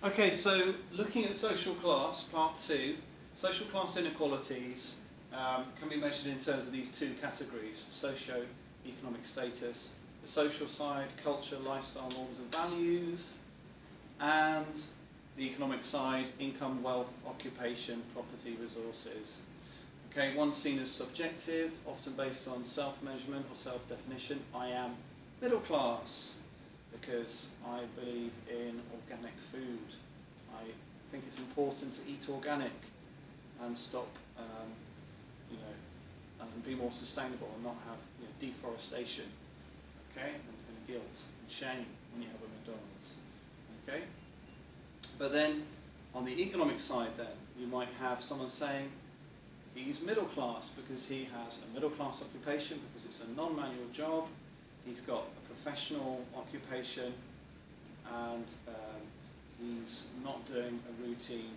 Okay, so looking at social class, part 2, social class inequalities can be measured in terms of these two categories, socio-economic status, the social side, culture, lifestyle, norms and values, and the economic side, income, wealth, occupation, property, resources. Okay, one's seen as subjective, often based on self-measurement or self-definition. I am middle class because I believe in organic food. I think it's important to eat organic and stop, and be more sustainable and not have deforestation, okay, and guilt and shame when you have a McDonald's, okay. But then on the economic side, then you might have someone saying he's middle class because he has a middle class occupation because it's a non-manual job. He's got a professional occupation and he's not doing a routine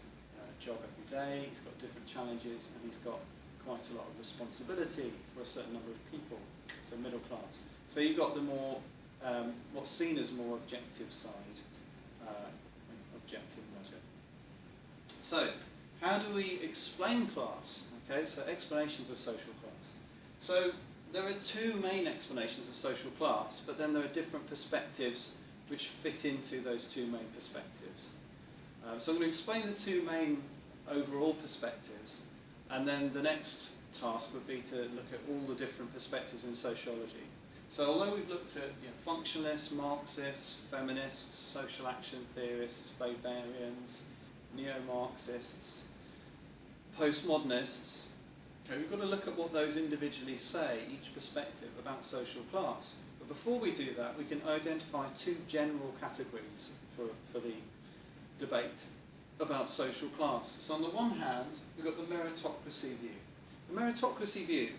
job every day. He's got different challenges and he's got quite a lot of responsibility for a certain number of people. So middle class. So you've got the more, what's seen as more objective side, objective measure. So how do we explain class? Okay, so explanations of social class. So there are two main explanations of social class, but then there are different perspectives which fit into those two main perspectives. So I'm going to explain the two main overall perspectives, and then the next task would be to look at all the different perspectives in sociology. So although we've looked at functionalists, Marxists, feminists, social action theorists, Weberians, neo-Marxists, postmodernists, okay, we've got to look at what those individually say, each perspective, about social class. But before we do that, we can identify two general categories for the debate about social class. So on the one hand, we've got the meritocracy view. The meritocracy view,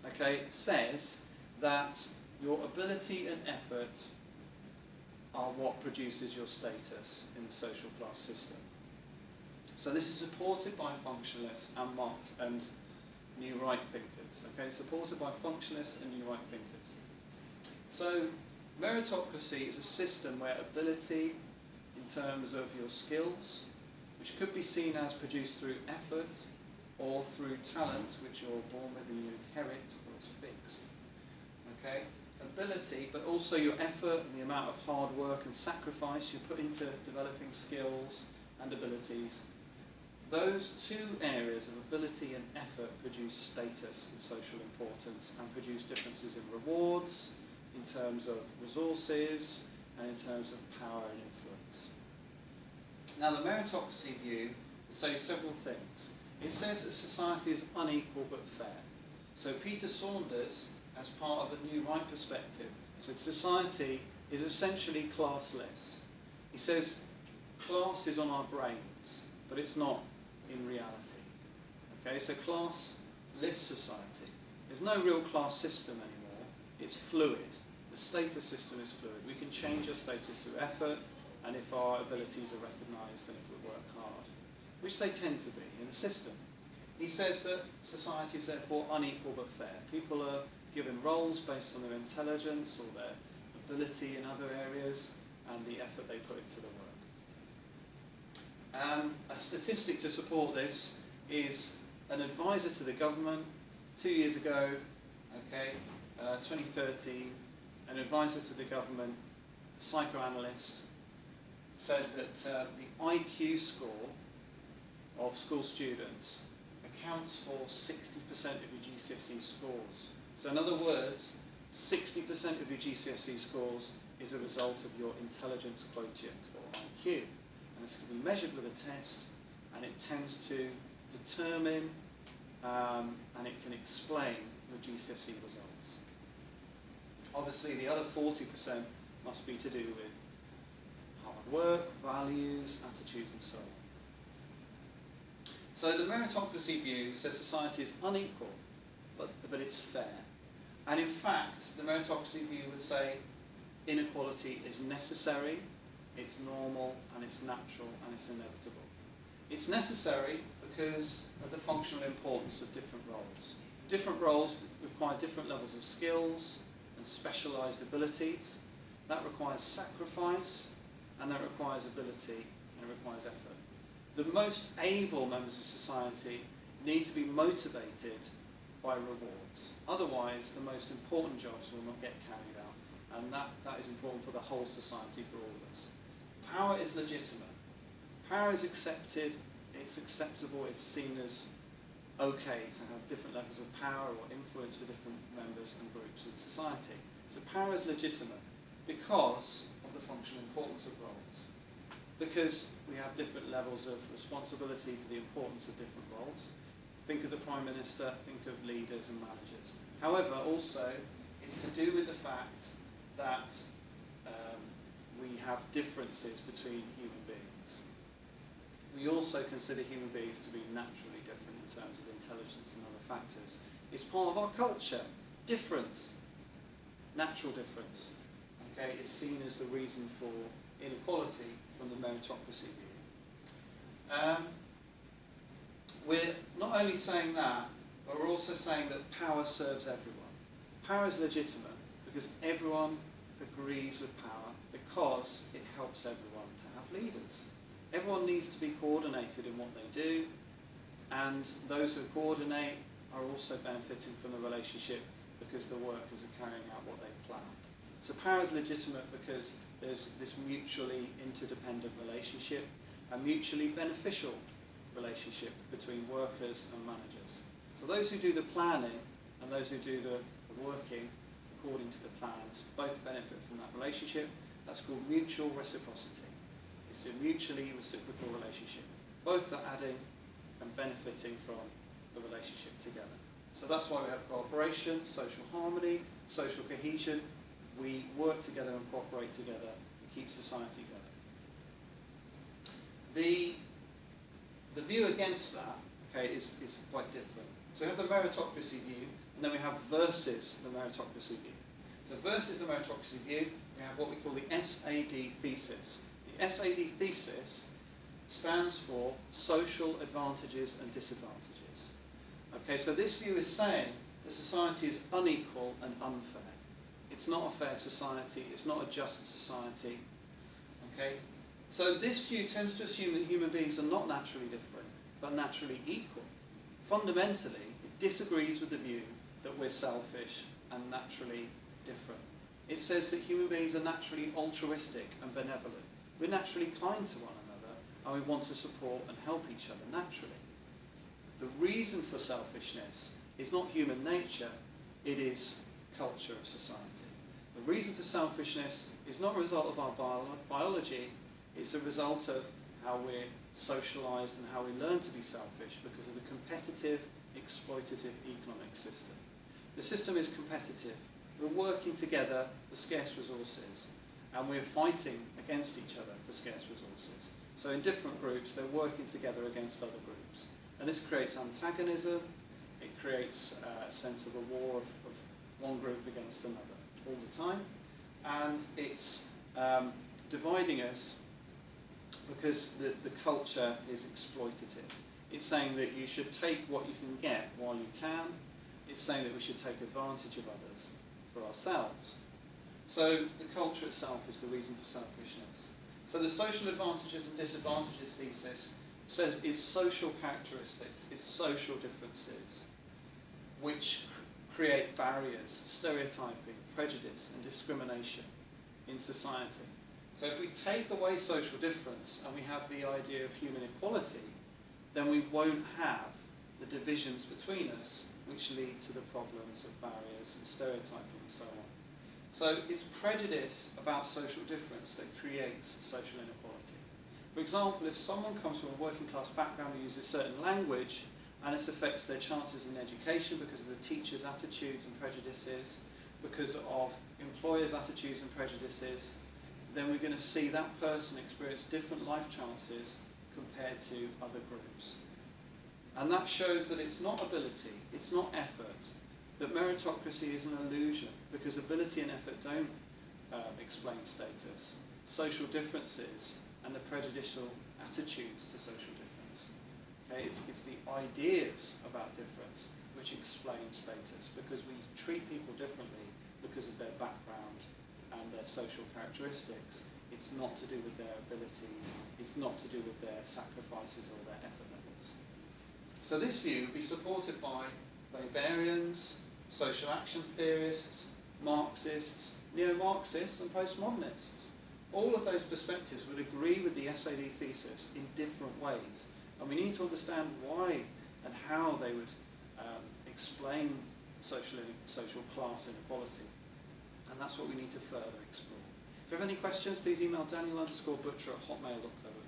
okay, says that your ability and effort are what produces your status in the social class system. So this is supported by functionalists and Marx and new right thinkers, okay, supported by functionalists and new right thinkers. So meritocracy is a system where ability in terms of your skills, which could be seen as produced through effort or through talent, which you're born with and you inherit or it's fixed, okay, ability, but also your effort and the amount of hard work and sacrifice you put into developing skills and abilities. Those two areas of ability and effort produce status and social importance and produce differences in rewards, in terms of resources, and in terms of power and influence. Now the meritocracy view would say several things. It says that society is unequal but fair. So Peter Saunders, as part of a new right perspective, said society is essentially classless. He says class is on our brains, but it's not in reality. Okay, so classless society. There's no real class system anymore. It's fluid. The status system is fluid. We can change our status through effort and if our abilities are recognised and if we work hard, which they tend to be in the system. He says that society is therefore unequal but fair. People are given roles based on their intelligence or their ability in other areas and the effort they put into the work. A statistic to support this is an advisor to the government 2 years ago, okay, 2013, an advisor to the government, a psychoanalyst, said that the IQ score of school students accounts for 60% of your GCSE scores. So in other words, 60% of your GCSE scores is a result of your intelligence quotient, or IQ. And this can be measured with a test, and it tends to determine and it can explain your GCSE results. Obviously, the other 40% must be to do with hard work, values, attitudes, and so on. So the meritocracy view says society is unequal, but it's fair. And in fact, the meritocracy view would say inequality is necessary, it's normal, and it's natural, and it's inevitable. It's necessary because of the functional importance of different roles. Different roles require different levels of skills and specialised abilities. That requires sacrifice, and that requires ability and it requires effort. The most able members of society need to be motivated by rewards. Otherwise, the most important jobs will not get carried out. And that is important for the whole society, for all of us. Power is legitimate. Power is accepted, it's acceptable, it's seen as okay to have different levels of power or influence for different members and groups in society. So power is legitimate because of the functional importance of roles. Because we have different levels of responsibility for the importance of different roles. Think of the Prime Minister, think of leaders and managers. However, also, it's to do with the fact that we have differences between human beings. We also consider human beings to be naturally different in terms of intelligence and other factors. It's part of our culture. Difference, natural difference, okay, is seen as the reason for inequality from the meritocracy view. We're not only saying that, but we're also saying that power serves everyone. Power is legitimate because everyone agrees with power because it helps everyone to have leaders. Everyone needs to be coordinated in what they do, and those who coordinate are also benefiting from the relationship because the workers are carrying out what they've planned. So power is legitimate because there's this mutually interdependent relationship, a mutually beneficial relationship between workers and managers. So those who do the planning and those who do the working according to the plans both benefit from that relationship. That's called mutual reciprocity. It's a mutually reciprocal relationship. Both are adding and benefiting from the relationship together. So that's why we have cooperation, social harmony, social cohesion. We work together and cooperate together to keep society going. The view against that, okay, is quite different. So we have the meritocracy view, and then we have versus the meritocracy view. So versus the meritocracy view, we have what we call the SAD thesis. The SAD thesis stands for social advantages and disadvantages. Okay, so this view is saying that society is unequal and unfair. It's not a fair society, it's not a just society. Okay? So this view tends to assume that human beings are not naturally different, but naturally equal. Fundamentally, it disagrees with the view that we're selfish and naturally different. It says that human beings are naturally altruistic and benevolent. We're naturally kind to one another, and we want to support and help each other naturally. The reason for selfishness is not human nature, it is culture of society. The reason for selfishness is not a result of our biology, it's a result of how we're socialised and how we learn to be selfish because of the competitive, exploitative economic system. The system is competitive. We're working together for scarce resources, and we're fighting against each other for scarce resources. So in different groups, they're working together against other groups. And this creates antagonism, it creates a sense of a war of one group against another all the time, and it's dividing us because the culture is exploitative. It's saying that you should take what you can get while you can. It's saying that we should take advantage of others for ourselves. So the culture itself is the reason for selfishness. So the social advantages and disadvantages thesis says it's social characteristics, it's social differences, which create barriers, stereotyping, prejudice and discrimination in society. So if we take away social difference and we have the idea of human equality, then we won't have the divisions between us which lead to the problems of barriers and stereotyping and so on. So it's prejudice about social difference that creates social inequality. For example, if someone comes from a working class background and uses certain language and this affects their chances in education because of the teacher's attitudes and prejudices, because of employers' attitudes and prejudices, then we're going to see that person experience different life chances compared to other groups. And that shows that it's not ability, it's not effort, that meritocracy is an illusion, because ability and effort don't explain status. Social differences and the prejudicial attitudes to social difference. Okay? It's the ideas about difference which explain status, because we treat people differently because of their background and their social characteristics. It's not to do with their abilities, it's it's not to do with their sacrifices or their effort levels. So this view would be supported by Weberians, social action theorists, Marxists, neo-Marxists and postmodernists. All of those perspectives would agree with the SAD thesis in different ways. And we need to understand why and how they would explain social class inequality. And that's what we need to further explore. If you have any questions, please email Daniel_Butcher@hotmail.co.uk.